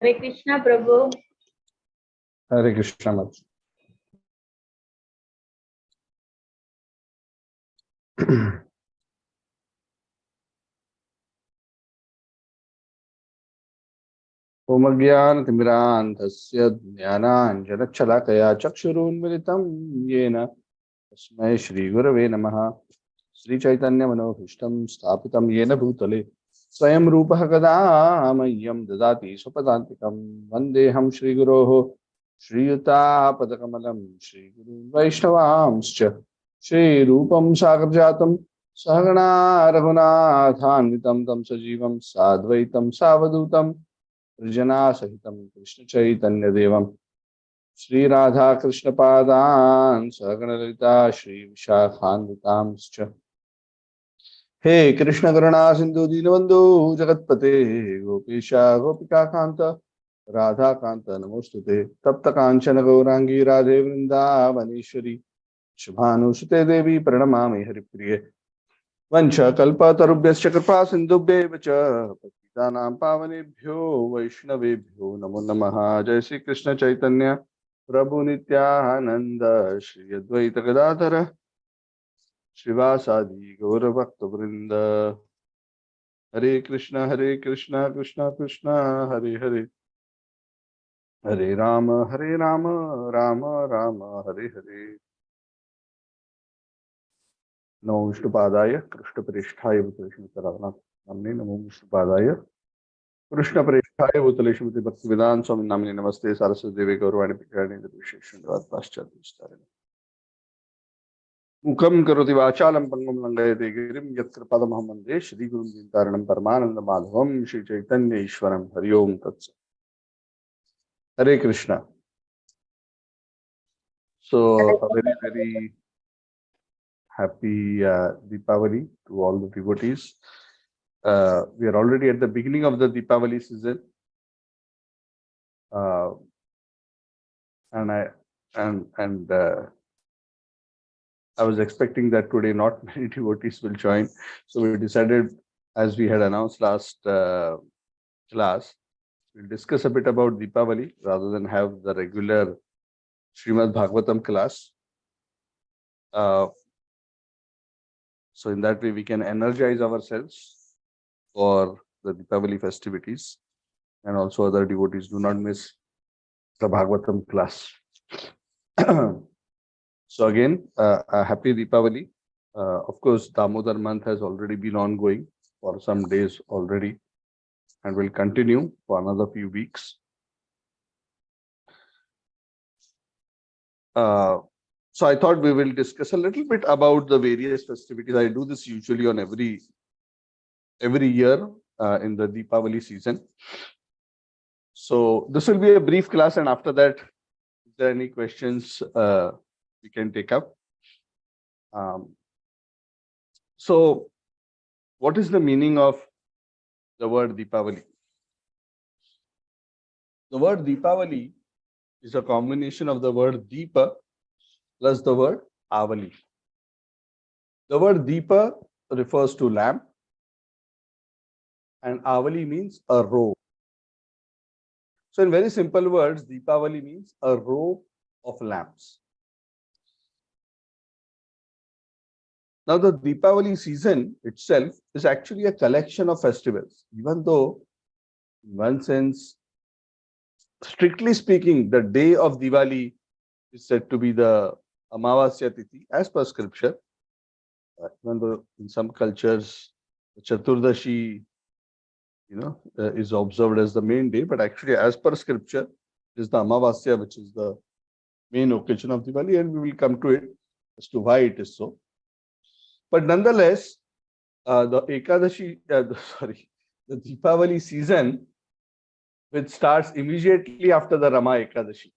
Hare Krishna, Prabhu. Hare Krishna, Mat. Om Ajnana-timirandhasya Jnananjana-shalakaya Chakshurunmilitam Yena Tasmai Shri Gurave Namaha. Sri Chaitanya Manohishtam Sthapitam Yena Bhutale Swayam Rupaha Kadamayyam Dadati Swapadantikam Vandeham Shri Guroho Shri Yuta Padakamalam Shri Guru Vaishnavamscha Shri Rupam Sagarjatam Sahagana Raghunathanvitam Tam Sajivam Sadvaitam Savadutam Rijana Sahitam Krishna Chaitanya Devam Shri Radha Krishna Padan Sahagana Lalita Shri Vishakhanvitamscha. Hey Krishna Karuna Sindhu Dinabandhu Jagatpate Gopesha Gopika Kanta Radha Kanta Namostute Tapta Kanchana Gaurangi Radhe Vrindavaneshwari Shubhanu Devi Pranamami Haripriye Vancha Kalpa Tarubhyascha Kripa Sindhubhya Vacha Patitanam Pavanebhyo Vaishnavebhyo Namo Namaha. Jai Shri Krishna Chaitanya Prabhu Nityananda Shri Advaita Gadadhara Srivasadi Gaura Bhakta Vrinda. Hare Krishna Krishna Krishna Hare Hare Hare Rama Rama Rama Hare Hare. Namo Vishnupadaya Krishna Parishthaya Bhutale Taravana Namne Namo Vishnupadaya Krishna Parishthaya Bhutale Shrimati Bhaktivedanta Swami Namne Namaste Saraswati Devi Gaurvani Pikarani Visheshandavad Paschat Vistarani Mukam Karoti Vachalam Pangam Langayate Girim Yatra Padamaham Vande Shri Guru Dintaranam Paramananda Madhavam Shri Chaitanya Ishwaram Hari Om Tat Sat. Hare Krishna. So a very happy Deepavali to all the devotees. We are already at the beginning of the Deepavali season, and I was expecting that today not many devotees will join. So we decided, as we had announced last class, we'll discuss a bit about Deepavali rather than have the regular Srimad Bhagavatam class. So in that way, we can energize ourselves for the Deepavali festivities, and also other devotees do not miss the Bhagavatam class. So again, a happy Deepavali. Of course, Damodar month has already been ongoing for some days already and will continue for another few weeks. So I thought we will discuss a little bit about the various festivities. I do this usually on every year in the Deepavali season. So this will be a brief class, and after that, if there are any questions, we can take up. So what is the meaning of the word Deepavali? The word Deepavali is a combination of the word Deepa plus the word Avali. The word Deepa refers to lamp, and Avali means a row. So in very simple words, Deepavali means a row of lamps. Now the Deepavali season itself is actually a collection of festivals, even though in one sense, strictly speaking, the day of Diwali is said to be the Amavasya Tithi as per scripture. Even though in some cultures, the Chaturdashi, is observed as the main day, but actually as per scripture, it is the Amavasya which is the main occasion of Diwali, and we will come to it as to why it is so. But nonetheless, the Deepavali season, which starts immediately after the Rama Ekadashi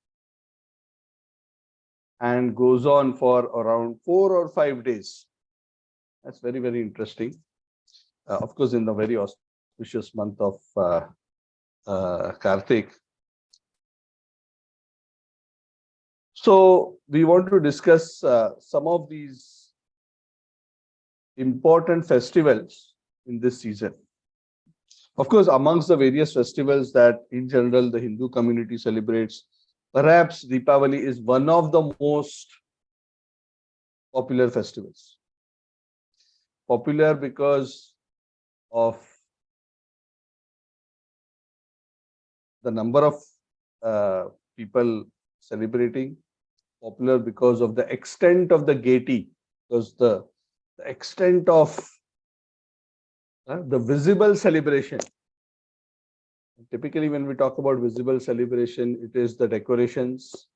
and goes on for around 4 or 5 days. That's very, very interesting. Of course, in the very auspicious month of Kartik. So we want to discuss some of these important festivals in this season. Of course, amongst the various festivals that in general the Hindu community celebrates, perhaps Deepavali is one of the most popular festivals. Popular because of the number of people celebrating, popular because of the extent of the gaiety, because the extent of the visible celebration. Typically, when we talk about visible celebration, it is the decorations,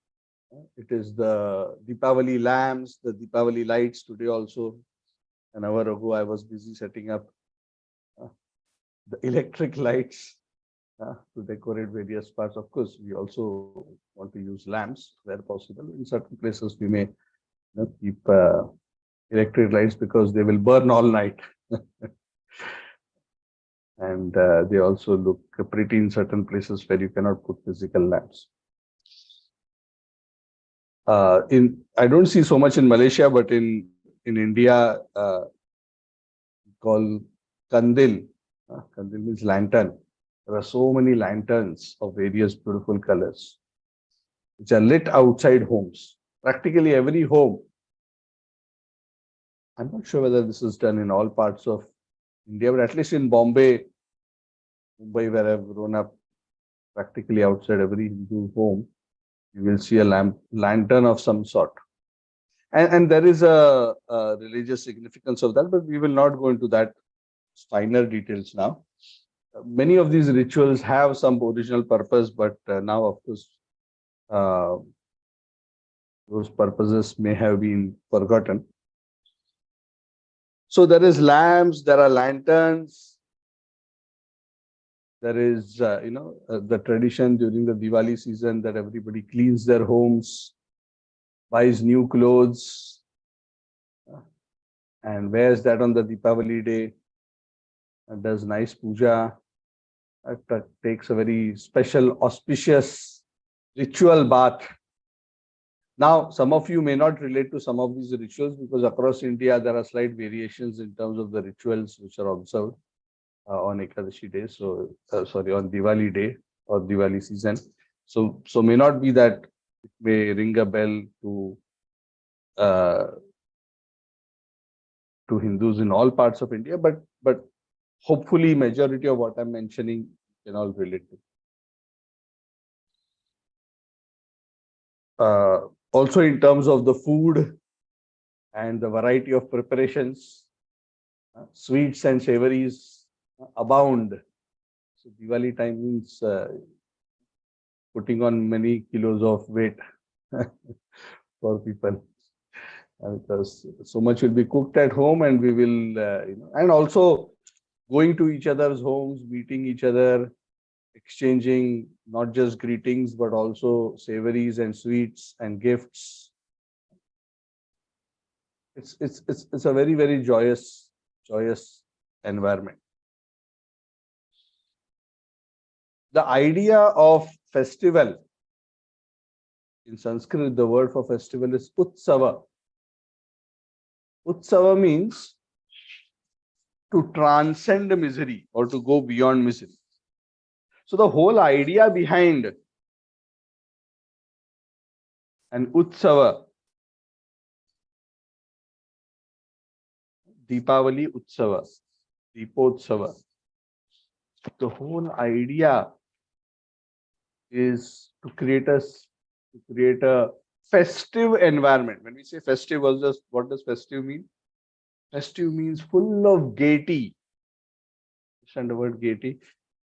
it is the Deepavali lamps, the Deepavali lights. Today also, an hour ago, I was busy setting up uh, the electric lights to decorate various parts. Of course, we also want to use lamps where possible. In certain places, we may keep electric lights because they will burn all night. And they also look pretty in certain places where you cannot put physical lamps. I don't see so much in Malaysia, but in India, called Kandil. Kandil means lantern. There are so many lanterns of various beautiful colors, which are lit outside homes. Practically every home. I'm not sure whether this is done in all parts of India, but at least in Bombay, Mumbai, where I've grown up, practically outside every Hindu home, you will see a lantern of some sort. And there is a religious significance of that, but we will not go into that finer details now. Many of these rituals have some original purpose, but now, of course, uh, those purposes may have been forgotten. So there is lamps, there are lanterns, there is, the tradition during the Diwali season that everybody cleans their homes, buys new clothes, and wears that on the Deepavali day, and does nice puja, takes a very special, auspicious ritual bath. Now, some of you may not relate to some of these rituals because across India, there are slight variations in terms of the rituals which are observed on Ekadashi day. So, sorry, on Diwali day or Diwali season. So may not be that it may ring a bell uh, to Hindus in all parts of India, but hopefully majority of what I'm mentioning can all relate to. Also in terms of the food and the variety of preparations, sweets and savories abound. So Diwali time means putting on many kilos of weight for people. Because so much will be cooked at home, and we will, and also going to each other's homes, meeting each other, exchanging not just greetings but also savories and sweets and gifts. It's a very joyous environment. The idea of festival in Sanskrit, the word for festival is utsava. Utsava means to transcend misery or to go beyond misery. So the whole idea behind an utsava, Deepavali Utsava, Deepotsava, the whole idea is to create a festive environment. When we say festive, what does festive mean? Festive means full of gaiety. Understand the word gaiety?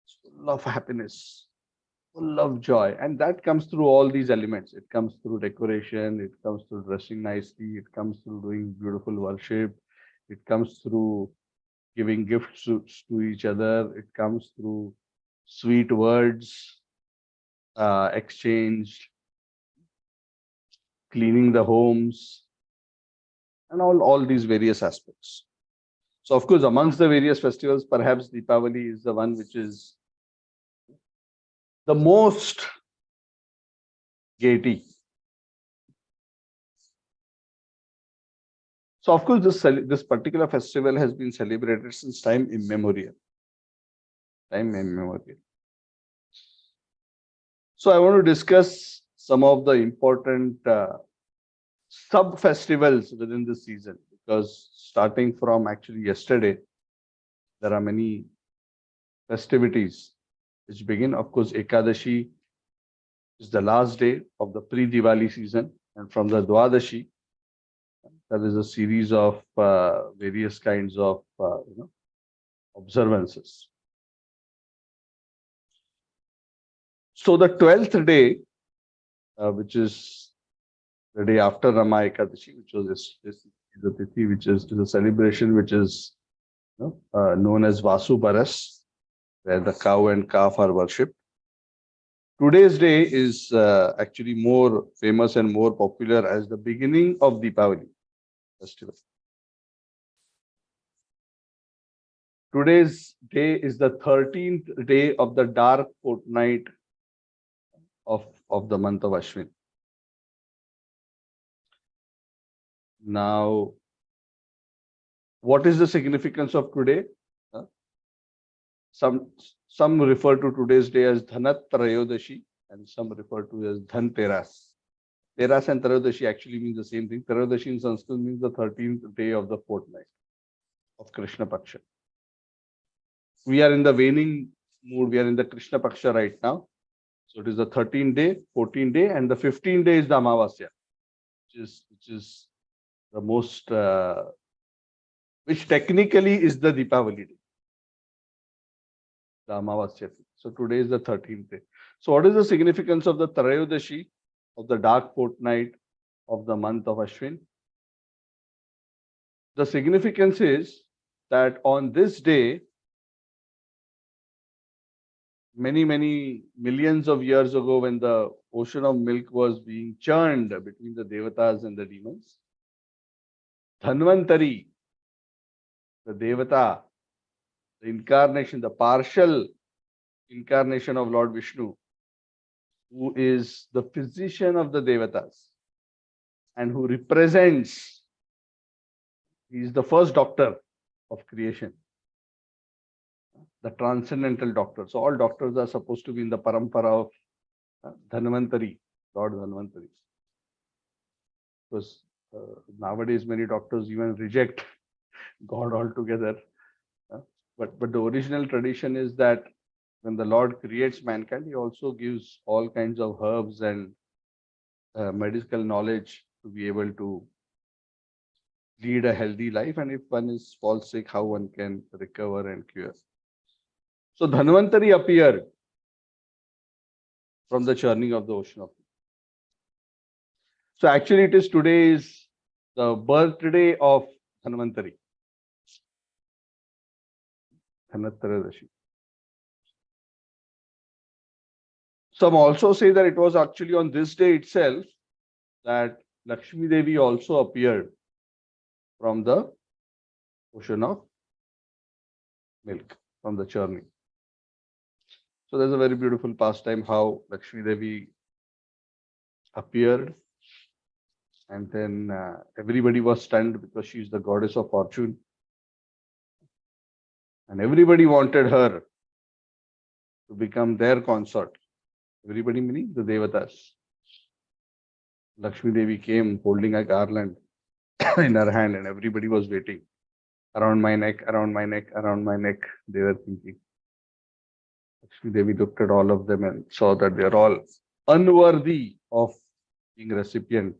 It's full of happiness, full of joy, and that comes through all these elements. It comes through decoration, it comes through dressing nicely, it comes through doing beautiful worship, it comes through giving gifts to each other, it comes through sweet words exchanged, cleaning the homes, and all these various aspects. So, of course, amongst the various festivals, perhaps Deepavali is the one which is the most gaiety. So, of course, this particular festival has been celebrated since time immemorial. time immemorial. So I want to discuss some of the important sub-festivals within this season, because starting from actually yesterday, there are many festivities which begin. Of course, Ekadashi is the last day of the pre-Diwali season, and from the Dwadashi, there is a series of various kinds of observances. So the 12th day, which is the day after Rama Ekadashi, which was this the Tithi, which is a celebration which is known as Vasu Baras, where the cow and calf are worshipped. Today's day is actually more famous and more popular as the beginning of Deepavali festival. Today's day is the 13th day of the dark fortnight of the month of Ashwin. Now, what is the significance of today? Some refer to today's day as Dhanat Trayodashi, and some refer to as Dhan Teras. Teras and Trayodashi actually means the same thing. Trayodashi in Sanskrit means the 13th day of the fortnight of Krishna Paksha. We are in the waning mood. We are in the Krishna Paksha right now. So it is the 13th day, 14th day, and the 15th day is the Amavasya, which is the most, which technically is the Deepavali day, the Amavasya. So today is the 13th day. So what is the significance of the Trayodashi, of the dark fortnight of the month of Ashwin? The significance is that on this day, many millions of years ago, when the ocean of milk was being churned between the Devatas and the demons, Dhanvantari, the Devata, the incarnation, the partial incarnation of Lord Vishnu, who is the physician of the Devatas and who represents, he is the first doctor of creation, the transcendental doctor. So all doctors are supposed to be in the parampara of Dhanvantari, Lord Dhanvantari. Because nowadays many doctors even reject God altogether. But the original tradition is that when the Lord creates mankind, he also gives all kinds of herbs and medical knowledge to be able to lead a healthy life. And if one falls sick, how one can recover and cure. So Dhanvantari appeared from the churning of the ocean of milk. So actually it is today is the birthday of Dhanvantari. Dhanatradashi. Some also say that it was actually on this day itself that Lakshmi Devi also appeared from the ocean of milk, from the churning. So there's a very beautiful pastime how Lakshmi Devi appeared, and then everybody was stunned because she is the goddess of fortune, and everybody wanted her to become their consort. Everybody meaning the Devatas. Lakshmi Devi came holding a garland in her hand, and everybody was waiting. Around my neck, around my neck, around my neck, they were thinking. Lakshmi Devi looked at all of them and saw that they are all unworthy of being recipient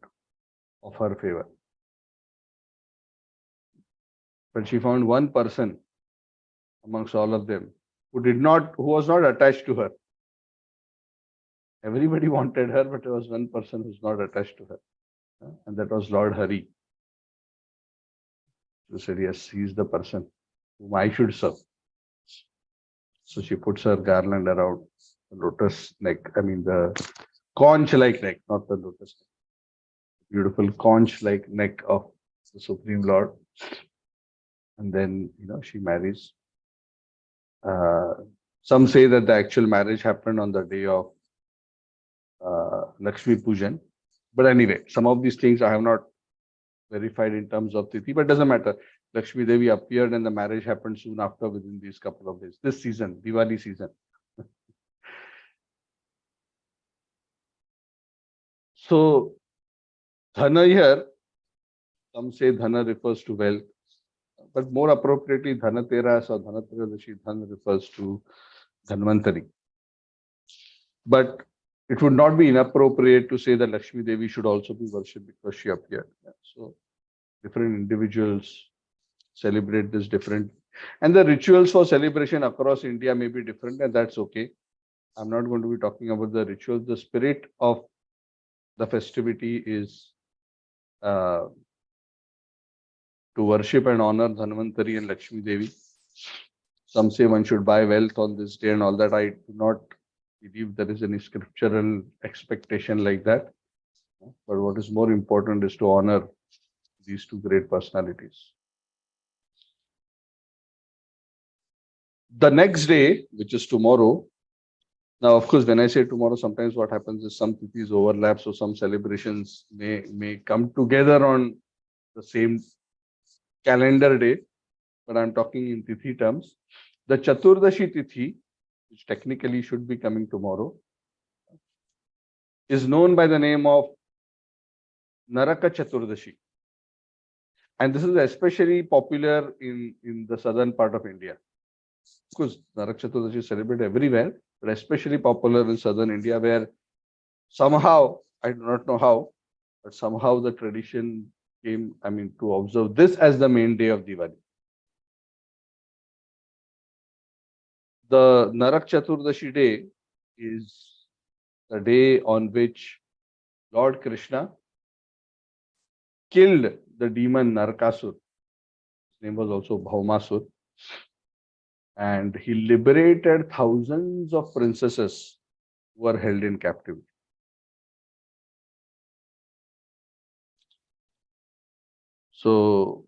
of her favor. But she found one person amongst all of them who was not attached to her. Everybody wanted her, but there was one person who's not attached to her. And that was Lord Hari. She said, yes, he's the person whom I should serve. So she puts her garland around the lotus neck, the conch-like neck, not the lotus neck. Beautiful conch-like neck of the Supreme Lord. And then, she marries. Some say that the actual marriage happened on the day of Lakshmi Pujan. But anyway, some of these things I have not verified in terms of Tithi, but it doesn't matter. Lakshmi Devi appeared and the marriage happened soon after within these couple of days. This season, Diwali season. So, Dhana here, some say Dhana refers to wealth, but more appropriately, Dhanateras or Dhanatrayadashi, Dhan refers to Dhanvantari. But it would not be inappropriate to say that Lakshmi Devi should also be worshipped because she appeared. So, different individuals celebrate this different, and the rituals for celebration across India may be different, and that's okay. I'm not going to be talking about the rituals. The spirit of the festivity is uh, to worship and honor Dhanvantari and Lakshmi Devi. Some say one should buy wealth on this day and all that. I do not believe there is any scriptural expectation like that. But what is more important is to honor these two great personalities. The next day, which is tomorrow, now, of course, when I say tomorrow, sometimes what happens is some tithis overlap, so some celebrations may come together on the same calendar day, but I'm talking in tithi terms. The Chaturdashi Tithi, which technically should be coming tomorrow, is known by the name of Naraka Chaturdashi. And this is especially popular in the southern part of India. Of course, Naraka Chaturdashi is celebrated everywhere, but especially popular in southern India, where somehow, I do not know how, but somehow the tradition came, to observe this as the main day of Diwali. The Narak Chaturdashi day is the day on which Lord Krishna killed the demon Narakasur. His name was also Bhaumasur. And he liberated thousands of princesses who were held in captivity. So,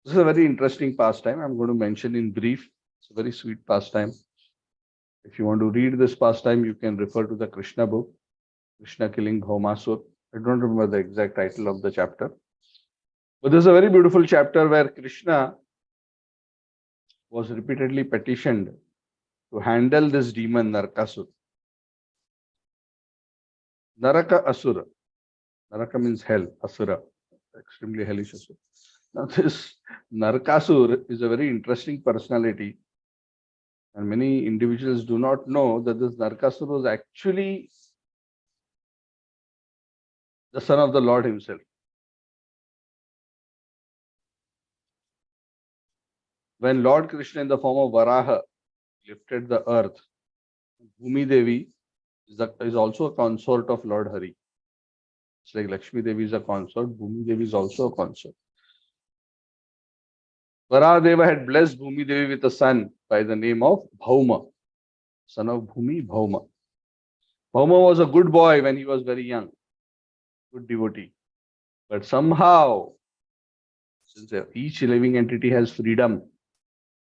this is a very interesting pastime. I'm going to mention in brief. It's a very sweet pastime. If you want to read this pastime, you can refer to the Krishna book, Krishna killing Bhaumasur. I don't remember the exact title of the chapter. But there's a very beautiful chapter where Krishna was repeatedly petitioned to handle this demon Narakasur. Naraka Asura. Naraka means hell, Asura, extremely hellish Asura. Now this Narakasur is a very interesting personality, and many individuals do not know that this Narakasur was actually the son of the Lord himself. When Lord Krishna in the form of Varaha lifted the earth, Bhumi Devi is also a consort of Lord Hari. It's like Lakshmi Devi is a consort, Bhumi Devi is also a consort. Varaha Deva had blessed Bhumi Devi with a son by the name of Bhauma, son of Bhumi, Bhauma. Bhauma was a good boy when he was very young, good devotee. But somehow, since each living entity has freedom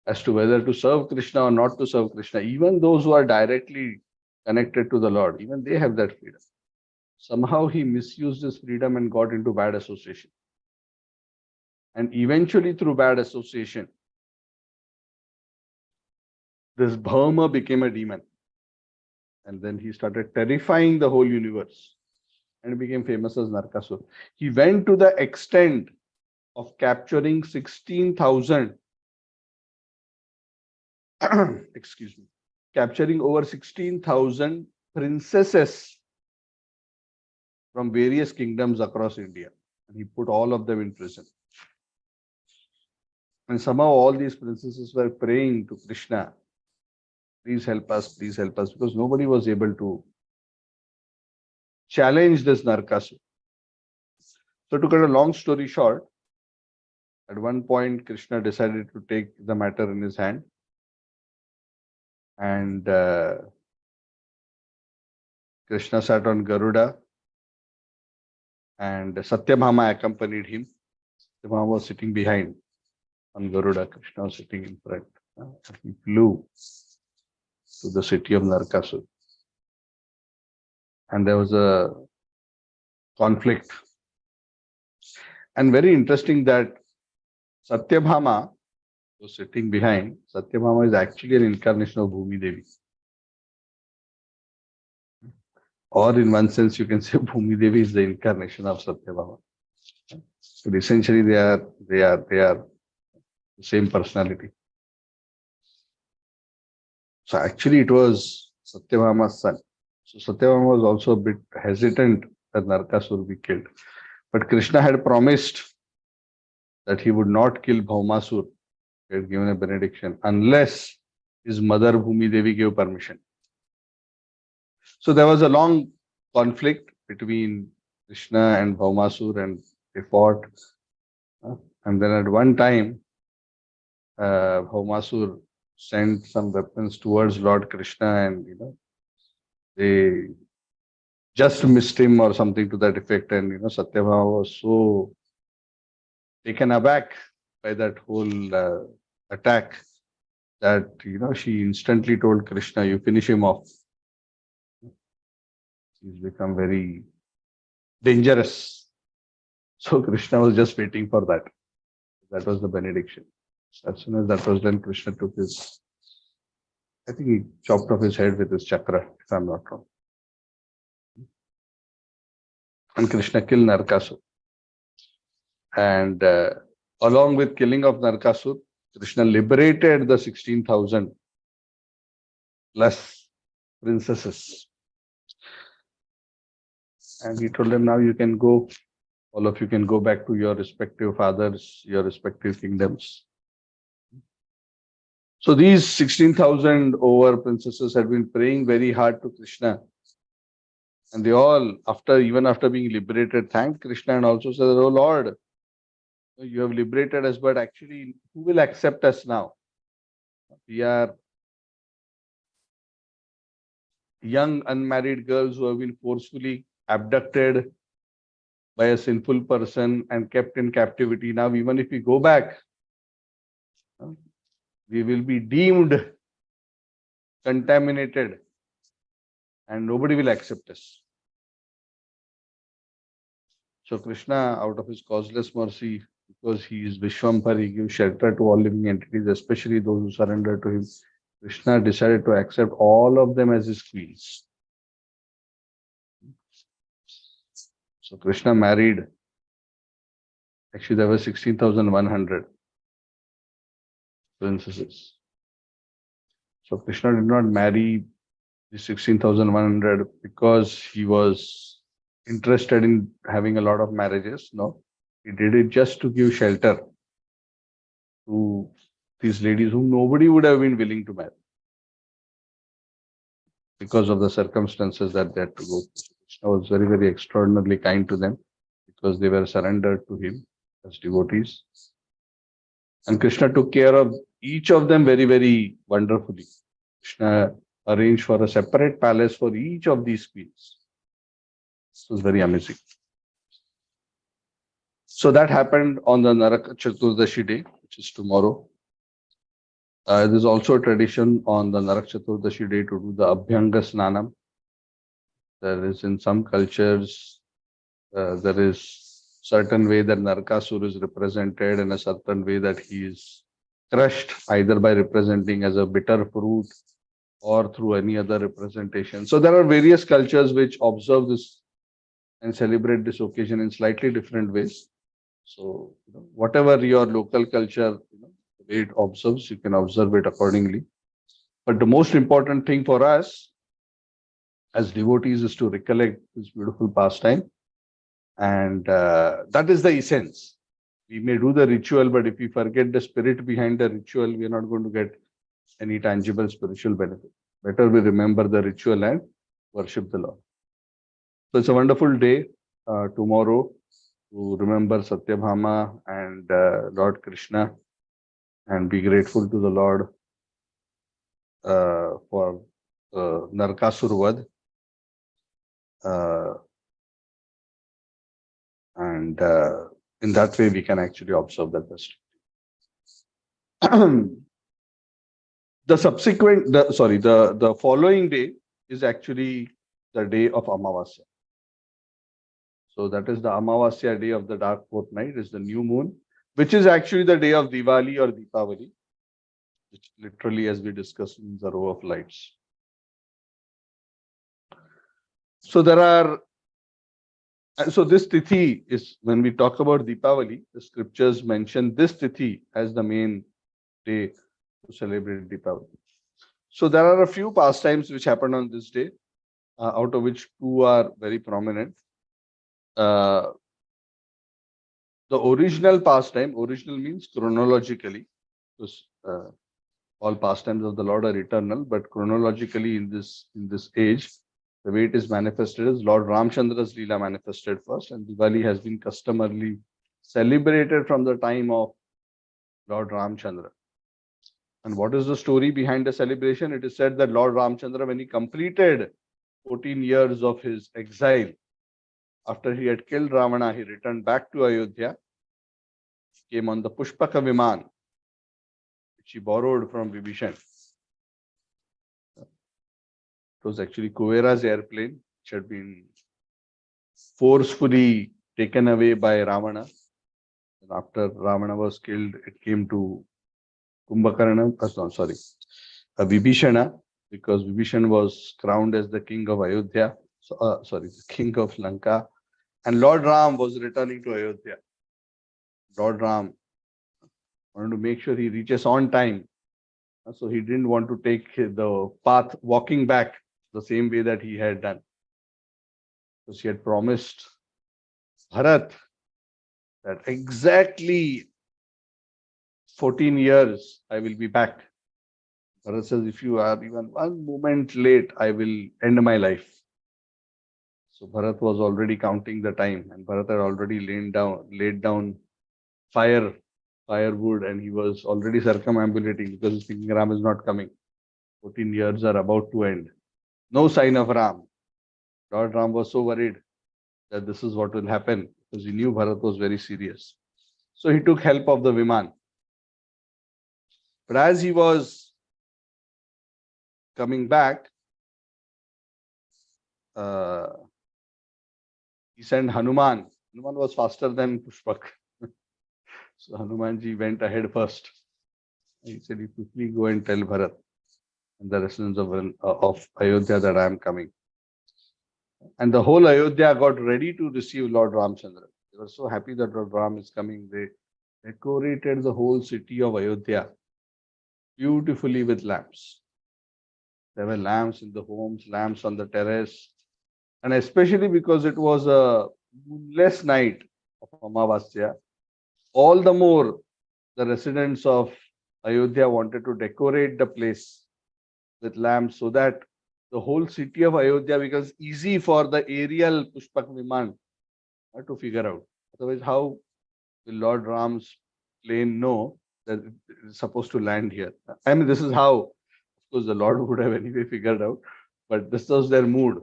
as to whether to serve Krishna or not to serve Krishna, even those who are directly connected to the Lord, even they have that freedom. Somehow he misused his freedom and got into bad association. And eventually, through bad association, this Bhauma became a demon. And then he started terrifying the whole universe and became famous as Narakasur. He went to the extent of capturing 16,000, excuse me, capturing over 16,000 princesses from various kingdoms across India. And he put all of them in prison. And somehow all these princesses were praying to Krishna, please help us, because nobody was able to challenge this Narakasur. So to cut a long story short, at one point Krishna decided to take the matter in his hand, and Krishna sat on Garuda and Satyabhama accompanied him. Satyabhama was sitting behind on Garuda, Krishna was sitting in front. He flew to the city of Narakasur. And there was a conflict. And very interesting that Satyabhama was sitting behind. Satyabhama is actually an incarnation of Bhumi Devi. Or in one sense, you can say Bhumi Devi is the incarnation of Satyabhama. But essentially, they are the same personality. So actually, it was Satyabhama's son. So Satyabhama was also a bit hesitant that Narkasur be killed. But Krishna had promised that he would not kill Bhaumasur. He had given a benediction unless his mother Bhumi Devi gave permission. So there was a long conflict between Krishna and Bhaumasur, and they fought. And then at one time, Bhaumasur sent some weapons towards Lord Krishna, and they just missed him or something to that effect. And Satyabhama was so taken aback by that whole attack that she instantly told Krishna, "You finish him off. He's become very dangerous." So Krishna was just waiting for that. That was the benediction. As soon as that was done, Krishna took his, I think he chopped off his head with his chakra, if I'm not wrong. And Krishna killed Narkasur. And along with killing of Narkasur, Krishna liberated the 16,000 plus princesses. And he told them, now you can go, all of you can go back to your respective fathers, your respective kingdoms. So these 16,000 over princesses had been praying very hard to Krishna. And they all, even after being liberated, thanked Krishna and also said, "Oh Lord, you have liberated us, but actually, who will accept us now? We are young unmarried girls who have been forcefully abducted by a sinful person and kept in captivity. Now, even if we go back, we will be deemed contaminated and nobody will accept us." So Krishna, out of his causeless mercy, because he is Vishwambhar, he gives shelter to all living entities, especially those who surrender to him. Krishna decided to accept all of them as his queens. So Krishna married, actually there were 16,100 princesses. So Krishna did not marry the 16,100 because he was interested in having a lot of marriages. No, he did it just to give shelter to these ladies whom nobody would have been willing to marry because of the circumstances that they had to go through. Krishna was very, very extraordinarily kind to them because they were surrendered to him as devotees. And Krishna took care of each of them very, very wonderfully. Krishna arranged for a separate palace for each of these queens. This was very amazing. So that happened on the Naraka Chaturdashi day, which is tomorrow. There's also a tradition on the Narak Chaturdashi day to do the Abhyanga Snanam. There is in some cultures, there is certain way that Narkasur is represented in a certain way that he is crushed, either by representing as a bitter fruit or through any other representation. So there are various cultures which observe this and celebrate this occasion in slightly different ways. So whatever your local culture, the way it observes, you can observe it accordingly. But the most important thing for us as devotees is to recollect this beautiful pastime. And that is the essence. We may do the ritual, but if we forget the spirit behind the ritual, we are not going to get any tangible spiritual benefit. Better we remember the ritual and worship the Lord. So it's a wonderful day tomorrow to remember Satyabhama and Lord Krishna and be grateful to the Lord for Narkasur Vad. And in that way, we can actually observe that festival. The following day is actually the day of Amavasya. So that is the Amavasya day of the dark fortnight, is the new moon. which is actually the day of Diwali or Deepavali, which literally, as we discussed, means a row of lights. So there are, so this tithi is, when we talk about Deepavali, the scriptures mention this tithi as the main day to celebrate Deepavali. So there are a few pastimes which happened on this day, out of which two are very prominent. The original pastime, original means chronologically, because all pastimes of the Lord are eternal, but chronologically in this age, the way it is manifested is Lord Ramchandra's Leela manifested first, and Diwali has been customarily celebrated from the time of Lord Ramchandra. And what is the story behind the celebration? It is said that Lord Ramchandra, when he completed 14 years of his exile, after he had killed Ravana, he returned back to Ayodhya, came on the Pushpaka Viman, which he borrowed from Vibhishan. It was actually Kuvera's airplane, which had been forcefully taken away by Ravana. And after Ravana was killed, it came to Kumbhakarna, Vibhishana, because Vibhishan was crowned as the king of Ayodhya, the king of Lanka, and Lord Ram was returning to Ayodhya. Lord Ram wanted to make sure he reaches on time, so he didn't want to take the path walking back the same way that he had done. Because he had promised Bharat that exactly 14 years I will be back. Bharat says, if you are even one moment late, I will end my life. So Bharat was already counting the time, and Bharat had already laid down firewood, and he was already circumambulating because he's thinking Ram is not coming. 14 years are about to end. No sign of Ram. Lord Ram was so worried that this is what will happen, because he knew Bharat was very serious. So he took help of the Viman. But as he was coming back, he sent Hanuman. Hanuman was faster than Pushpak. So Hanumanji went ahead first. He said, you quickly go and tell Bharat and the residents of Ayodhya that I am coming. And the whole Ayodhya got ready to receive Lord Ramchandra. They were so happy that Lord Ram is coming. They decorated the whole city of Ayodhya beautifully with lamps. There were lamps in the homes, lamps on the terrace. And especially because it was a moonless night of Amavasya, all the more the residents of Ayodhya wanted to decorate the place with lamps so that the whole city of Ayodhya becomes easy for the aerial Pushpak Viman to figure out. Otherwise, how will Lord Ram's plane know that it is supposed to land here? I mean, this is how, of course, the Lord would have anyway figured out, but this was their mood.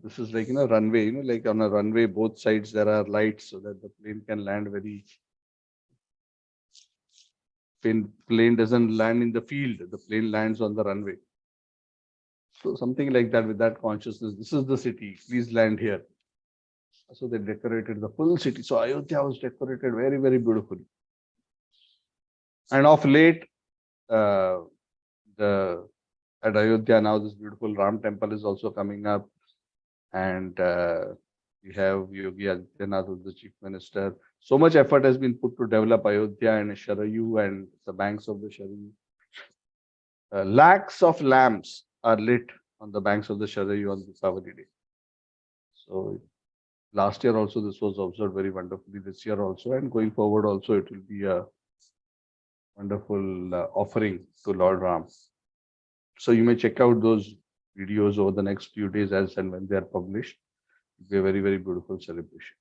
This is like, runway, like on a runway, both sides there are lights so that the plane can land very. Plane doesn't land in the field, the plane lands on the runway. So something like that, with that consciousness, this is the city, please land here. So they decorated the full city. So Ayodhya was decorated very, very beautifully. And of late, at Ayodhya now, this beautiful Ram temple is also coming up. And we have Yogi Adityanath, who is the chief minister. So much effort has been put to develop Ayodhya and Sharayu and the banks of the Sharayu. Lakhs of lamps are lit on the banks of the Sharayu on Deepavali day. So last year also this was observed very wonderfully. This year also, and going forward also, it will be a wonderful offering to Lord Ram. So you may check out those videos over the next few days as and when they are published. It will be a very, very beautiful celebration.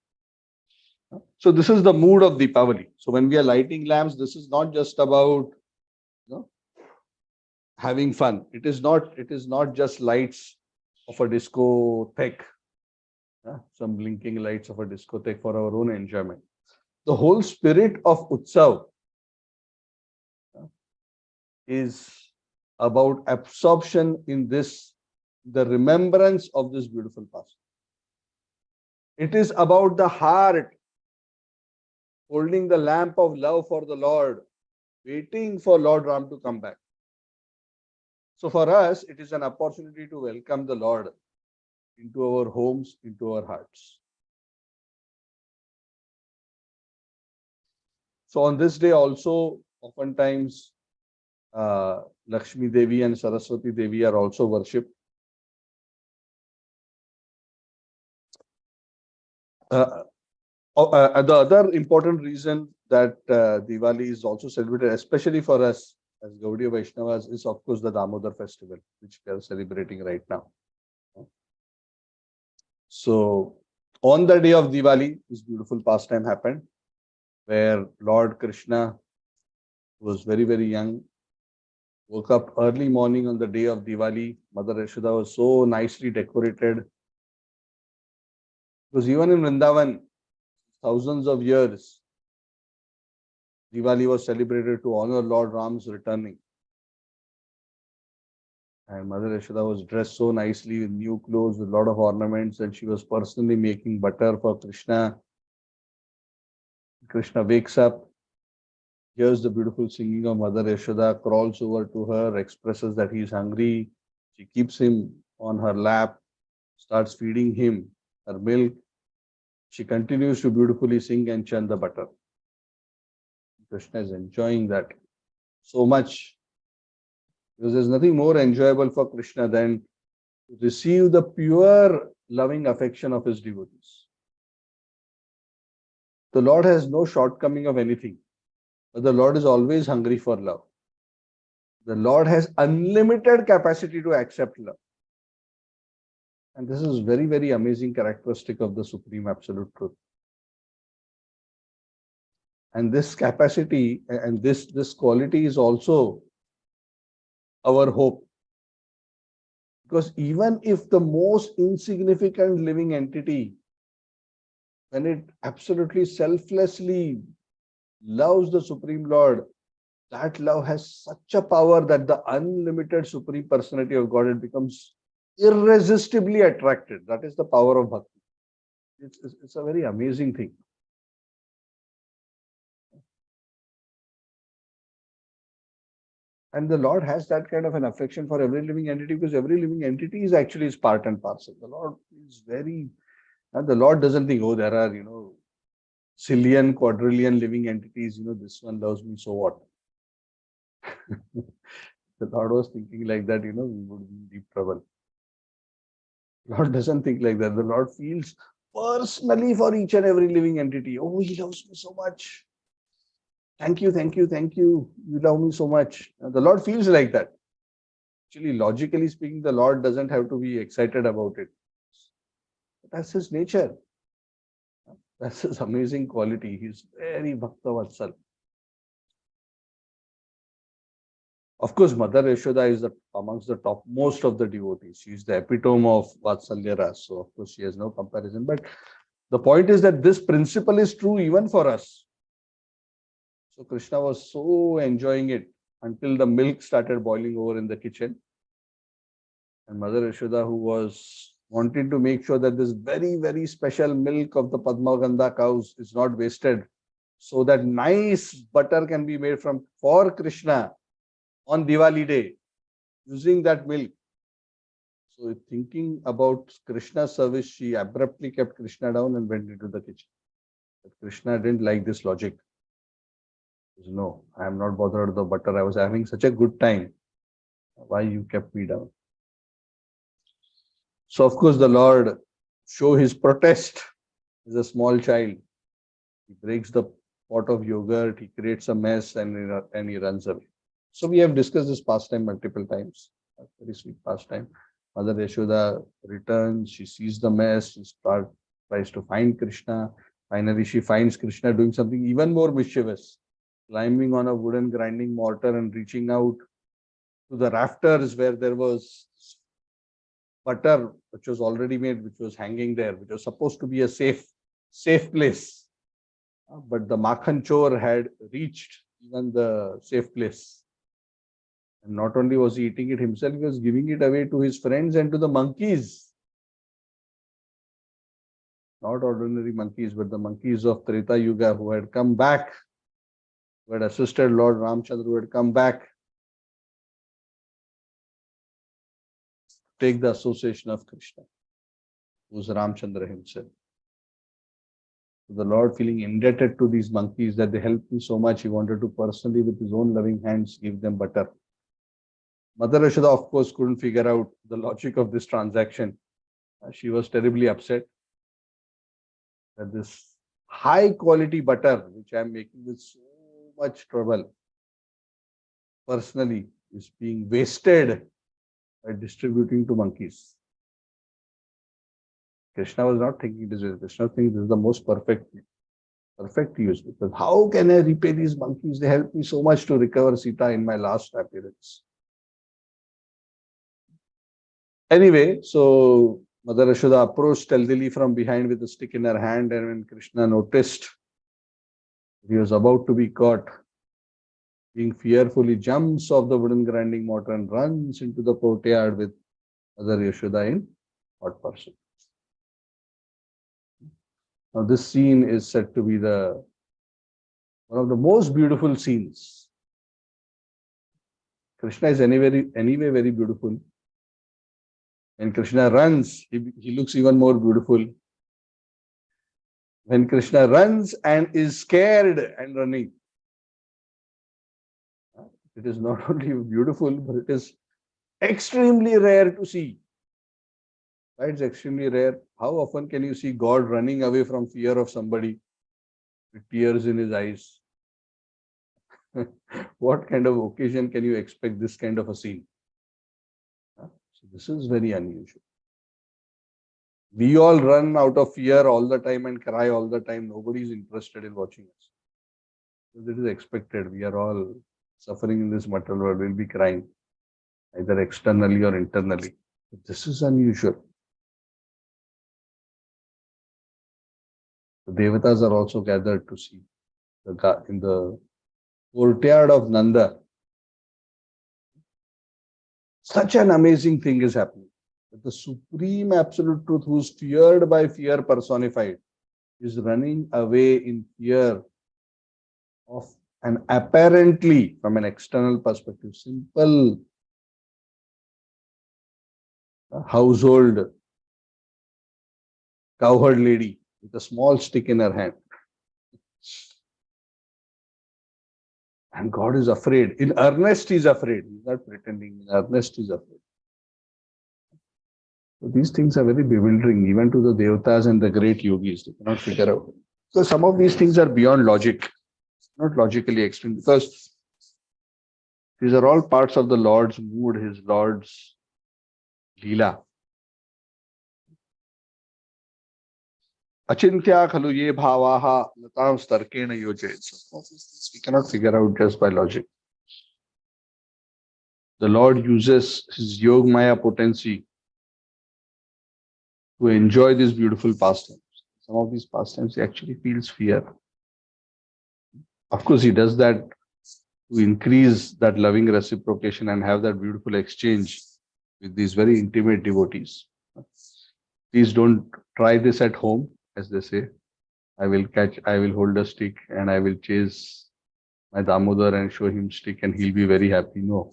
So this is the mood of Deepavali. So when we are lighting lamps, this is not just about having fun. It is not just lights of a discotheque, some blinking lights of a discotheque for our own enjoyment. The whole spirit of Utsav is about absorption in this, the remembrance of this beautiful past. It is about the heart holding the lamp of love for the Lord, waiting for Lord Ram to come back. So for us, it is an opportunity to welcome the Lord into our homes, into our hearts. So on this day also, oftentimes, Lakshmi Devi and Saraswati Devi are also worshipped. The other important reason that Diwali is also celebrated, especially for us as Gaudiya Vaishnavas, is of course the Damodar festival, which we are celebrating right now. So, on the day of Diwali, this beautiful pastime happened, where Lord Krishna was very, very young, woke up early morning on the day of Diwali. Mother Yashoda was so nicely decorated. Because even in Vrindavan, thousands of years, Diwali was celebrated to honor Lord Ram's returning. And Mother Yashoda was dressed so nicely with new clothes, with a lot of ornaments, and she was personally making butter for Krishna. Krishna wakes up, hears the beautiful singing of Mother Yashoda, crawls over to her, expresses that he is hungry. She keeps him on her lap, starts feeding him her milk. She continues to beautifully sing and churn the butter. Krishna is enjoying that so much, because there's nothing more enjoyable for Krishna than to receive the pure loving affection of his devotees. The Lord has no shortcoming of anything, but the Lord is always hungry for love. The Lord has unlimited capacity to accept love. And this is very, very amazing characteristic of the Supreme Absolute Truth. And this capacity and this quality is also our hope. Because even if the most insignificant living entity, when it absolutely selflessly loves the Supreme Lord, that love has such a power that the unlimited Supreme Personality of Godhead becomes irresistibly attracted. That is the power of bhakti. It's a very amazing thing. And the Lord has that kind of an affection for every living entity, because every living entity is actually his part and parcel. The Lord is very, and the Lord doesn't think, oh, there are, zillion, quadrillion living entities, this one loves me, so what? The Lord was thinking like that, we would be in deep trouble. Lord doesn't think like that. The Lord feels personally for each and every living entity. Oh, he loves me so much. Thank you, thank you, thank you. You love me so much. And the Lord feels like that. Actually, logically speaking, the Lord doesn't have to be excited about it. That's his nature. That's his amazing quality. He's very Bhakta Vatsal. Of course, Mother Yashoda is amongst the topmost of the devotees. She is the epitome of Vatsalya Ras. So, of course, she has no comparison. But the point is that this principle is true even for us. So, Krishna was so enjoying it until the milk started boiling over in the kitchen. And Mother Yashoda, who was wanting to make sure that this very, very special milk of the Padmagandha cows is not wasted, so that nice butter can be made for Krishna on Diwali day, using that milk. So thinking about Krishna's service, she abruptly kept Krishna down and went into the kitchen. But Krishna didn't like this logic. He said, no, I am not bothered with the butter. I was having such a good time. Why you kept me down? So of course the Lord show his protest as a small child. He breaks the pot of yogurt, he creates a mess, and he runs away. So we have discussed this pastime multiple times. A very sweet pastime. Mother Yashoda returns, she sees the mess, she tries to find Krishna. Finally, she finds Krishna doing something even more mischievous, climbing on a wooden grinding mortar and reaching out to the rafters where there was butter which was already made, which was hanging there, which was supposed to be a safe place. But the Makhan Chor had reached even the safe place. And not only was he eating it himself, he was giving it away to his friends and to the monkeys. Not ordinary monkeys, but the monkeys of Treta Yuga who had come back, who had assisted Lord Ramchandra, who had come back, take the association of Krishna, who is Ramchandra himself. The Lord feeling indebted to these monkeys that they helped me so much, he wanted to personally with his own loving hands give them butter. Mother Yashoda, of course, couldn't figure out the logic of this transaction. She was terribly upset that this high quality butter, which I am making with so much trouble, personally, is being wasted by distributing to monkeys. Krishna was not thinking this way. Krishna thinks this is the most perfect use, because how can I repay these monkeys? They helped me so much to recover Sita in my last appearance. Anyway, so Mother Yashoda approached stealthily from behind with a stick in her hand, and when Krishna noticed he was about to be caught, being fearfully jumps off the wooden grinding mortar and runs into the courtyard with Mother Yashoda in hot pursuit. Now, this scene is said to be one of the most beautiful scenes. Krishna is anyway very beautiful. When Krishna runs, he looks even more beautiful. When Krishna runs and is scared and running, it is not only beautiful, but it is extremely rare to see. Right? It's extremely rare. How often can you see God running away from fear of somebody with tears in his eyes? What kind of occasion can you expect this kind of a scene? So this is very unusual. We all run out of fear all the time and cry all the time. Nobody is interested in watching us. So this is expected. We are all suffering in this material world. We'll be crying, either externally or internally. But this is unusual. The Devatas are also gathered to see in the courtyard of Nanda. Such an amazing thing is happening. That the supreme absolute truth, who is feared by fear personified, is running away in fear of an apparently, from an external perspective, simple household cowherd lady with a small stick in her hand. And God is afraid. In earnest, he is afraid. He is not pretending. In earnest, he is afraid. So these things are very bewildering, even to the Devatas and the great yogis. They cannot figure out. So some of these things are beyond logic, not logically explained, because these are all parts of the Lord's mood, his Lord's Leela. Achintya khalu ye bhavaha latam starkena yojayet. Some of these things we cannot figure out just by logic. The Lord uses his Yogmaya potency to enjoy these beautiful pastimes. Some of these pastimes he actually feels fear. Of course, he does that to increase that loving reciprocation and have that beautiful exchange with these very intimate devotees. Please don't try this at home, as they say. I will hold a stick and I will chase my Damodar and show him stick and he'll be very happy. No.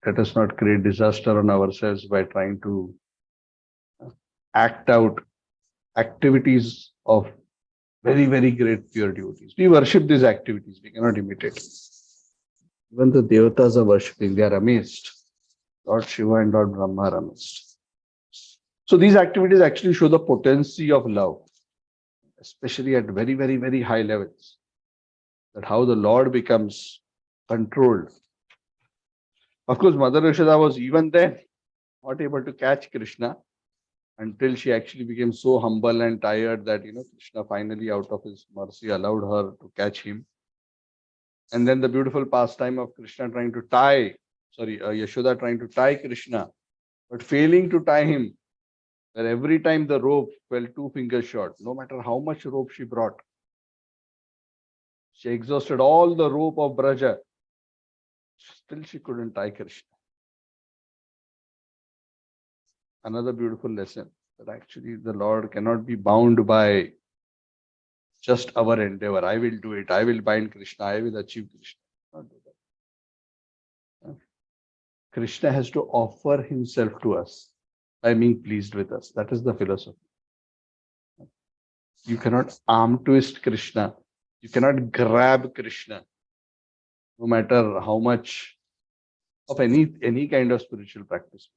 Let us not create disaster on ourselves by trying to act out activities of very, very great pure devotees. We worship these activities. We cannot imitate. Even the Devatas are worshipping. They are amazed. Lord Shiva and Lord Brahma are amazed. So these activities actually show the potency of love, especially at very, very, very high levels. That how the Lord becomes controlled. Of course, Mother Yashoda was even then not able to catch Krishna until she actually became so humble and tired that, Krishna finally, out of his mercy, allowed her to catch him. And then the beautiful pastime of Yashoda trying to tie Krishna, but failing to tie him, where every time the rope fell 2 fingers short, no matter how much rope she brought. She exhausted all the rope of Braja. Still she couldn't tie Krishna. another beautiful lesson that actually the Lord cannot be bound by just our endeavor. I will do it. I will bind Krishna. I will achieve Krishna. Not do that. Krishna has to offer himself to us by being pleased with us. That is the philosophy. You cannot arm twist Krishna. You cannot grab Krishna, no matter how much of any kind of spiritual practice.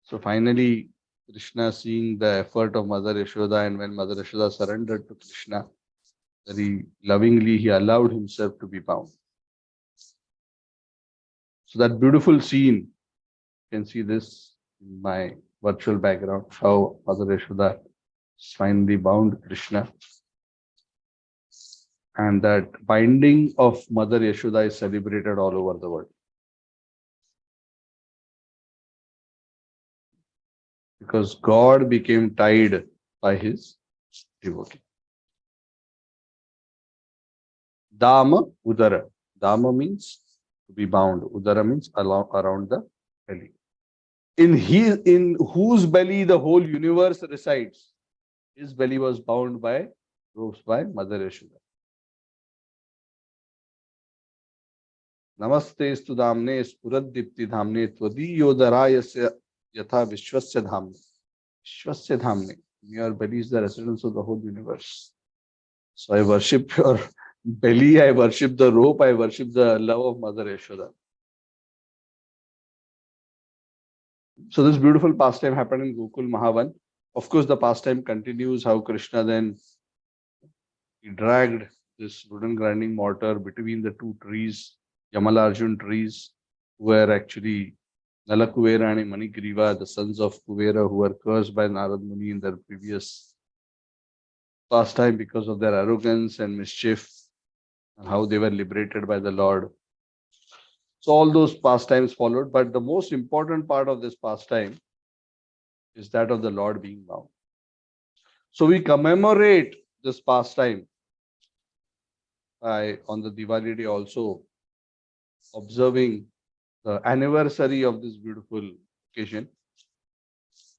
So finally, Krishna, seeing the effort of Mother Yashoda, and when Mother Yashoda surrendered to Krishna, very lovingly he allowed himself to be bound. So that beautiful scene, you can see this in my virtual background, how Mother Yashoda finally bound Krishna. And that binding of Mother Yashoda is celebrated all over the world. Because God became tied by his devotee. Dama, Udara. Dama means to be bound. Udara means around the belly. In whose belly the whole universe resides. His belly was bound by ropes by Mother Yashoda. Namaste stu damne spuradipti dhamne tvadiyodarayasya yatha vishwasya dhamne. Vishwasya dhamne. Your belly is the residence of the whole universe. So I worship your belly, I worship the rope, I worship the love of Mother Yashoda. So this beautiful pastime happened in Gokul Mahavan. Of course, the pastime continues how Krishna then he dragged this wooden grinding mortar between the two trees, Yamalarjun trees, who were actually Nalakuvera and Manigriva, the sons of Kuvera, who were cursed by Narad Muni in their previous pastime because of their arrogance and mischief, and how they were liberated by the Lord. So all those pastimes followed, but the most important part of this pastime is that of the Lord being bound. So we commemorate this pastime by on the Diwali day also observing the anniversary of this beautiful occasion.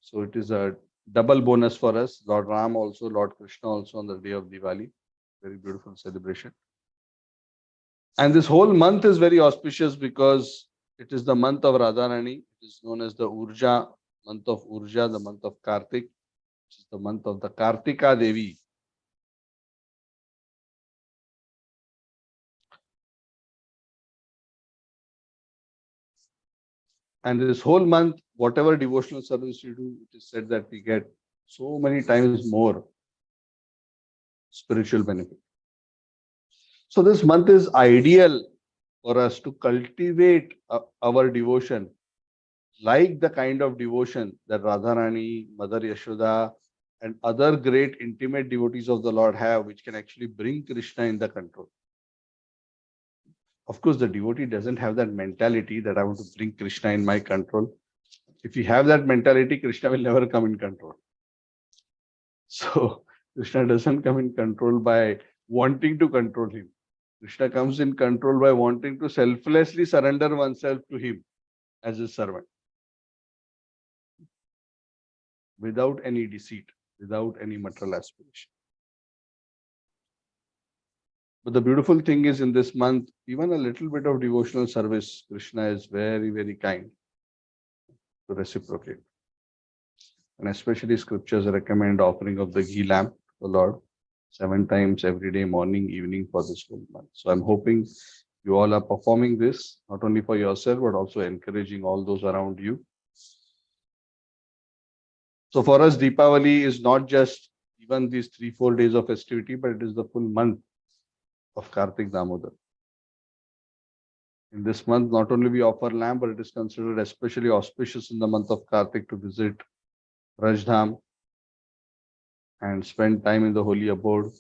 So it is a double bonus for us. Lord Ram also, Lord Krishna also on the day of Diwali. Very beautiful celebration. And this whole month is very auspicious because it is the month of Radharani. It is known as the Urja, month of Urja, the month of Kartik, which is the month of the Kartika Devi. And this whole month, whatever devotional service you do, it is said that we get so many times more spiritual benefit. So this month is ideal for us to cultivate our devotion, like the kind of devotion that Radharani, Mother Yashoda, and other great intimate devotees of the Lord have, which can actually bring Krishna in the control. Of course, the devotee doesn't have that mentality that I want to bring Krishna in my control. If you have that mentality, Krishna will never come in control. So Krishna doesn't come in control by wanting to control him. Krishna comes in control by wanting to selflessly surrender oneself to him as his servant, without any deceit, without any material aspiration. But the beautiful thing is, in this month, even a little bit of devotional service, Krishna is very, very kind to reciprocate. And especially scriptures recommend offering of the ghee lamp to the Lord 7 times every day, morning, evening, for this whole month. So I'm hoping you all are performing this, not only for yourself, but also encouraging all those around you. So for us, Deepavali is not just even these 3-4 days of festivity, but it is the full month of Kartik Damodar. In this month, not only we offer lamp, but it is considered especially auspicious in the month of Kartik to visit Rajdham and spend time in the holy abode.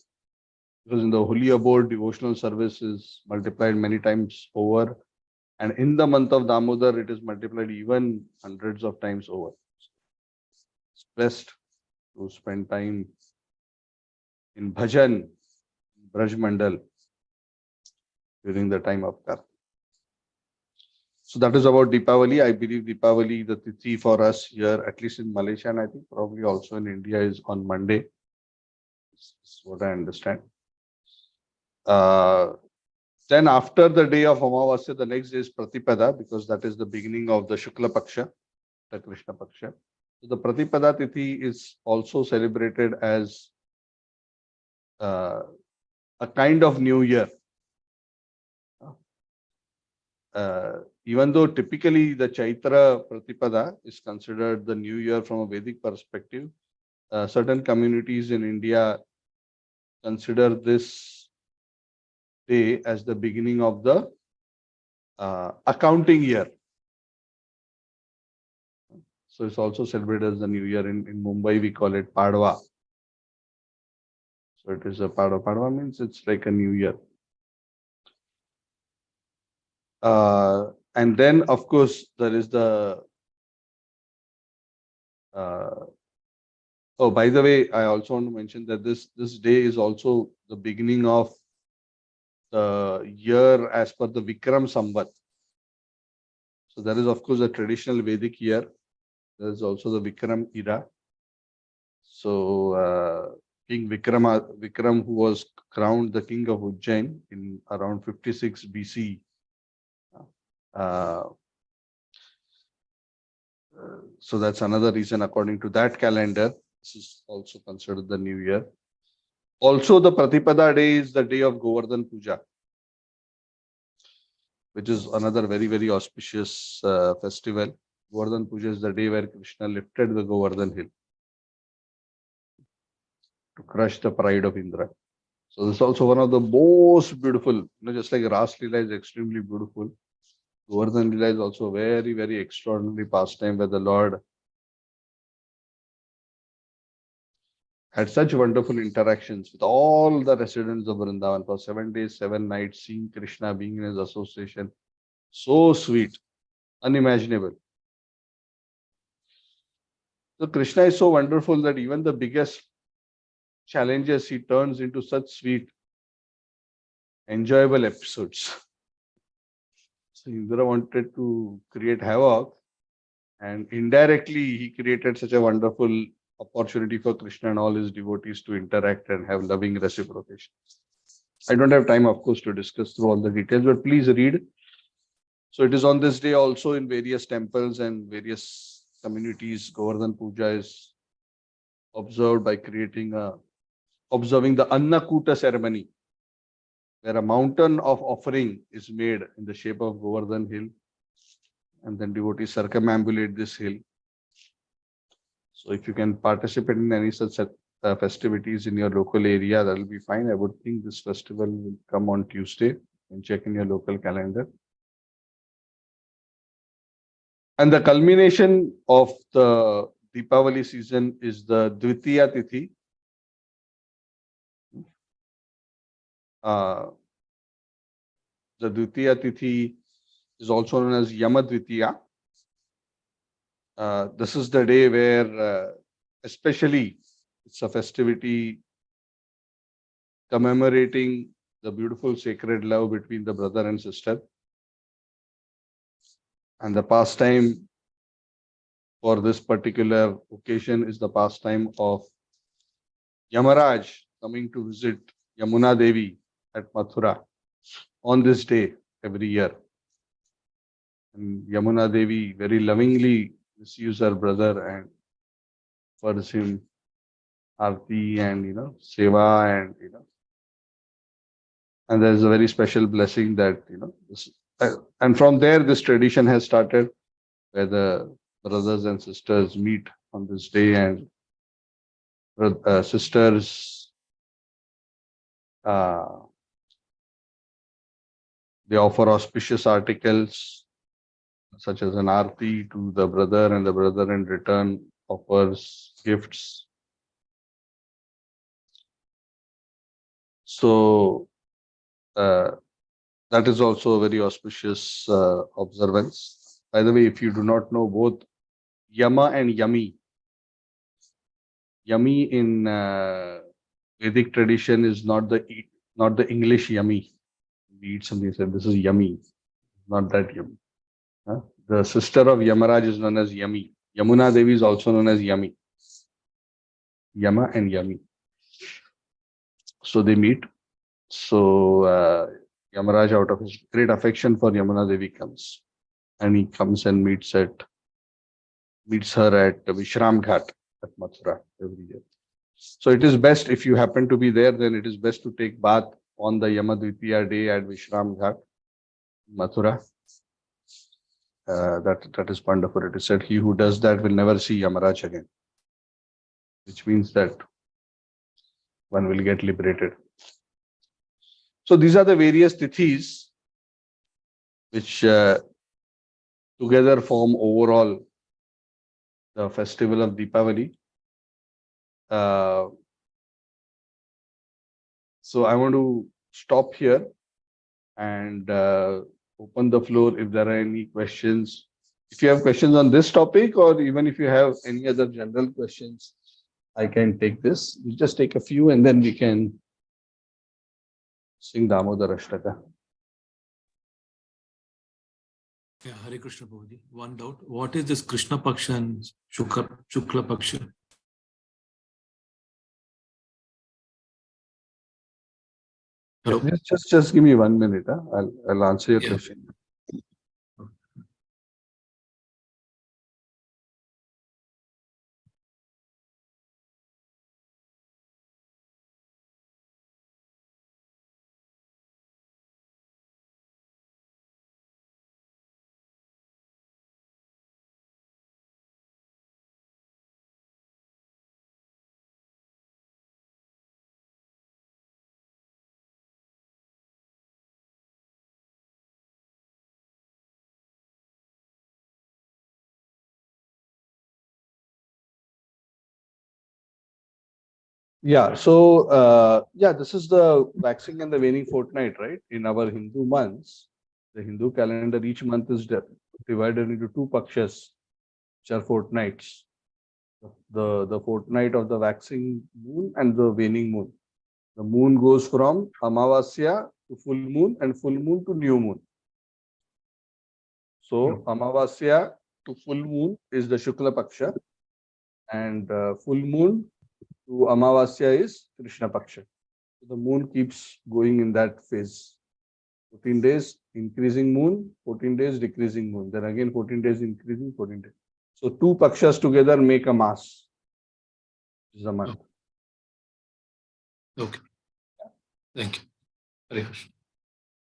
Because in the holy abode, devotional service is multiplied many times over. And in the month of Damodar, it is multiplied even hundreds of times over. It's best to spend time in bhajan, Braj Mandal during the time of Kartik. So that is about Deepavali. I believe Deepavali, the Tithi for us here, at least in Malaysia, and I think probably also in India, is on Monday. Is what I understand. Uh, then after the day of Amavasya, the next day is Pratipada, because that is the beginning of the Shukla Paksha, the Krishna Paksha. So the Pratipada Tithi is also celebrated as uh, a kind of new year. Even though typically the Chaitra Pratipada is considered the new year from a Vedic perspective, certain communities in India consider this day as the beginning of the accounting year. So it's also celebrated as the new year. In Mumbai, we call it Padwa. So it is a Padwa. Padwa means it's like a new year. And then, of course, there is the oh, by the way, I also want to mention that this day is also the beginning of the year as per the Vikram Samvat. So there is, of course, a traditional Vedic year. There is also the Vikram era. So King Vikram, who was crowned the king of Ujjain in around 56 BC. Uh, so that's another reason, according to that calendar, this is also considered the new year. Also, the Pratipada day is the day of Govardhan Puja, which is another very, very auspicious festival. Govardhan Puja is the day where Krishna lifted the Govardhan hill to crush the pride of Indra. So this is also one of the most beautiful, just like Ras Leela is extremely beautiful. Govardhan Leela is also very, very extraordinary pastime where the Lord had such wonderful interactions with all the residents of Vrindavan for 7 days, 7 nights, seeing Krishna, being in his association. So sweet, unimaginable. So Krishna is so wonderful that even the biggest challenges he turns into such sweet, enjoyable episodes. So Indra wanted to create havoc, and indirectly he created such a wonderful opportunity for Krishna and all his devotees to interact and have loving reciprocation. I don't have time, of course, to discuss through all the details, but please read. So it is on this day also in various temples and various communities, Govardhan Puja is observed by observing the Annakuta ceremony, where a mountain of offering is made in the shape of Govardhan hill, and then devotees circumambulate this hill. So if you can participate in any such festivities in your local area, that will be fine. I would think this festival will come on Tuesday, and check in your local calendar. And the culmination of the Deepavali season is the Dvitiya Tithi. The Dvitiya Tithi is also known as Yama Dvitiya. This is the day where, especially, it's a festivity commemorating the beautiful sacred love between the brother and sister. And the pastime for this particular occasion is the pastime of Yamaraj coming to visit Yamuna Devi at Mathura on this day every year. And Yamuna Devi very lovingly receives her brother and offers him Aarti and, Seva and, and there's a very special blessing that, and from there, this tradition has started where the brothers and sisters meet on this day, and sisters, they offer auspicious articles such as an Aarti to the brother, and the brother in return offers gifts. So that is also a very auspicious observance. By the way, if you do not know, both Yama and Yami, Yami in Vedic tradition is not the English yummy. We eat something, said this is yummy, not that yummy. The sister of Yamaraj is known as Yami. Yamuna Devi is also known as Yami. Yama and Yami. So they meet. So Yamaraj, out of his great affection for Yamuna Devi, comes, and he comes and meets her at Vishram Ghat at Mathura every year. So it is best, if you happen to be there, then it is best to take bath on the Yamadvitiya day at Vishram Ghat, Mathura. That is wonderful. It is said he who does that will never see Yamaraj again, which means that one will get liberated. So these are the various tithis which together form overall the festival of Deepavali. So I want to stop here and open the floor if there are any questions. If you have questions on this topic, or even if you have any other general questions, I can take this. You just take a few and then we can sing Damodar Ashtaka. Yeah, Hare Krishna Prabhuji. One doubt. What is this Krishna Paksha and Shukla Paksha? Hello? Just give me 1 minute. I'll answer your Yeah. question. Yeah, so this is the waxing and the waning fortnight, right? In our Hindu months, the Hindu calendar, each month is divided into two pakshas, which are fortnights. The fortnight of the waxing moon and the waning moon. The moon goes from Amavasya to full moon and full moon to new moon. So Amavasya to full moon is the Shukla Paksha, and full moon to Amavasya is Krishna Paksha. So the moon keeps going in that phase. 14 days increasing moon, 14 days decreasing moon. Then again 14 days increasing, 14 days. So two Pakshas together make a mass. This is a month. Okay. Thank you. Hare Krishna.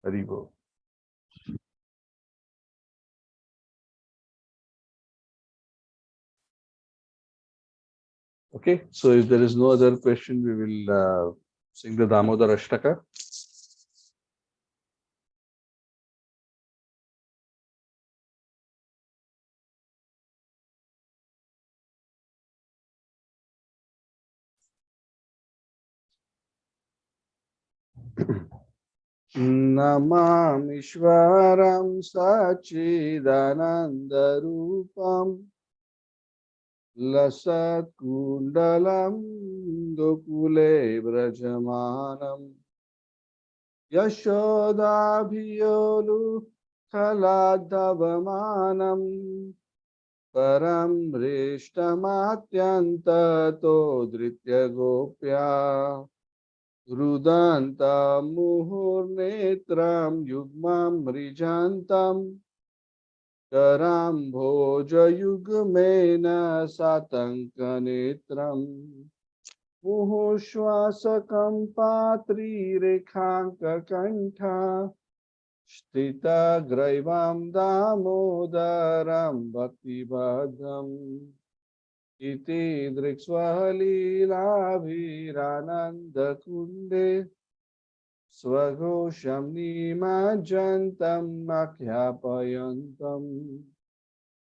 Very good. Okay, so if there is no other question, we will sing the Damodar Ashtaka. Namamishwaram Sachidanandarupam Lasat Kundalam Gokule Brajamanam Yashodabhiyolu Kaladavamanam Param Rishtamatyantato Dritya Gopya Rudanta Muhurnetram Yugmam Rijantam Karam Bhoja Yugmena Satankanetram Muhushwasakam Patri Rekhanka Kantha Sthita Graivam Damodaram Bhaktibhadram Iti Drikswalila Kunde Swagosham Nimajantam Akhyapayantam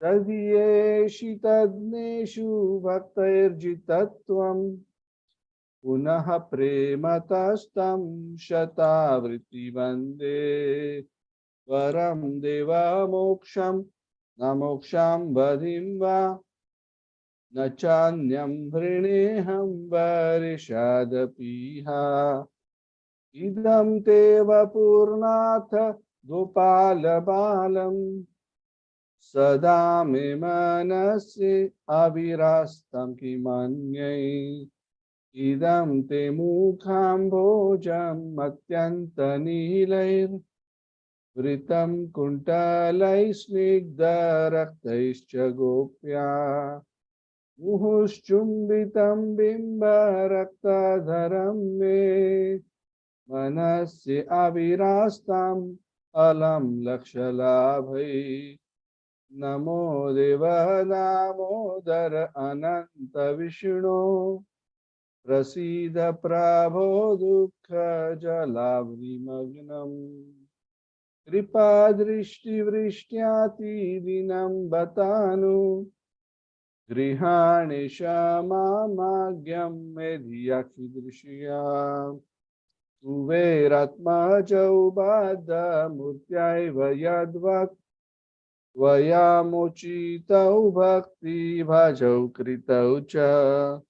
Tadyeshi Tadneshu Bhaktairjitatvam Punaha Prematastam Shatavriti Vande Varam Deva Moksham Namoksham Vadimva Nachanyam Vrineham Varishadapiha Idam Teva Purnatha Gopala Balam Sada me manasi avirastam kimanyai idam te mukham bhojam atyanta nilair vritam kuntalai snigdha raktaischa gopya muhushchumbitam bimba raktadharam me manasya avirastam alam lakshalabhai Namo Deva Damodar Ananta Vishnu Prasida Prabho Dukha Jalavrimagnam Kripa Drishti Vrishtyati Vinam Batanu Grihani Shamamagyam Medhyakshi Drishya Uveratma Jaubada Murtyaiva Yadvat Vayamuchitau bhakti bhajau kritau cha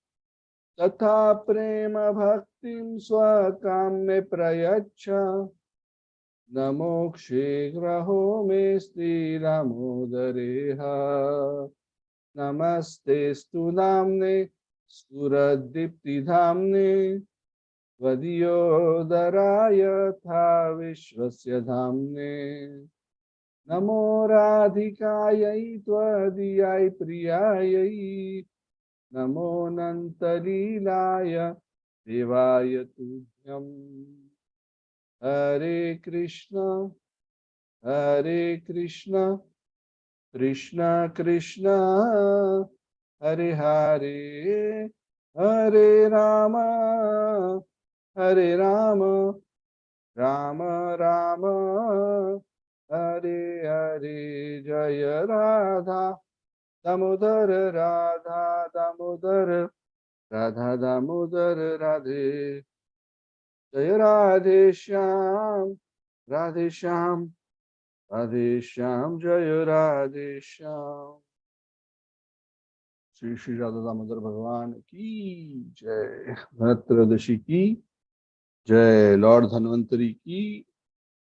Tatha prema bhaktim swakamme prayacha Namokshe graho me stiramodareha Namaste stu namne suradipti dhamne Vadiyodharaya tha vishvasya dhamne Namo Radhikayai Twadiyai Priyayai Namo Nantalilaya Devaya Tujyam Hare Krishna Krishna Krishna Hare Hare Hare Rama Rama Rama Hare Hare Jaya Radha Damodara Radha Damodara Radha Damodara Radhe Jaya Radhe Shyam Radhe Shyam Radhe Shyam Jaya Radhe Shyam Shri Shri Radha Damodar Bhagavan ki Jai Dhanatradashi ki Jai Lord Dhanvantari ki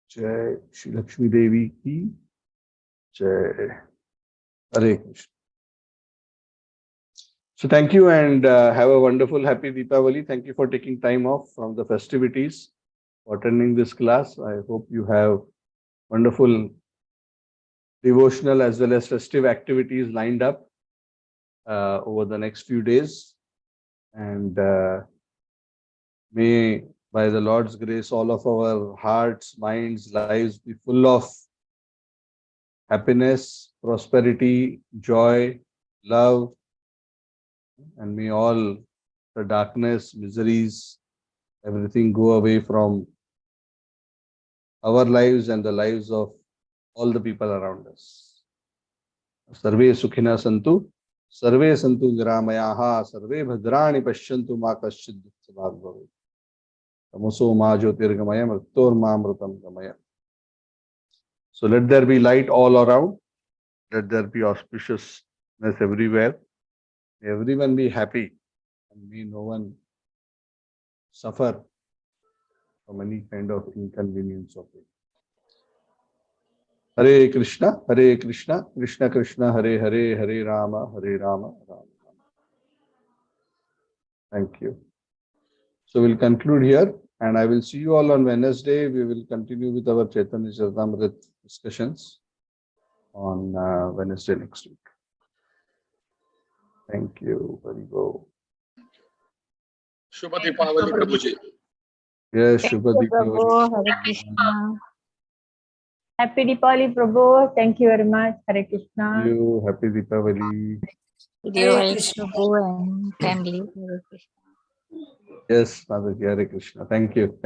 Jai Shri Lakshmi Devi ki Jai Hare Krishna. So thank you and have a wonderful happy Deepavali. Thank you for taking time off from the festivities for attending this class. I hope you have wonderful devotional as well as festive activities lined up over the next few days. And may by the Lord's grace all of our hearts, minds, lives be full of happiness, prosperity, joy, love, and may all the darkness, miseries, everything go away from our lives and the lives of all the people around us. Sarve sukhina santu, sarve santu niramayaha, sarve bhadrani pashyantu ma kaschid dukkha bhavet. Tamoso ma jyotirgamaya mritor ma amritam gamaya. So let there be light all around. Let there be auspiciousness everywhere. May everyone be happy and may no one suffer from any kind of inconvenience of it. Hare Krishna, Krishna Krishna, Hare Hare, Hare Rama, Rama Rama. Thank you. So we'll conclude here and I will see you all on Wednesday. We will continue with our Chaitanya Charitamrita discussions on Wednesday next week. Thank you. Very good. Shubha Deepavali, Prabhuji. Yes, Shubha Deepavali. Hare Krishna. Happy Diwali, Prabhu. Thank you very much. Hare Krishna. Thank you. Happy Deepavali. Hare Prabhu and family. Yes, Mother Hare Krishna. Thank you.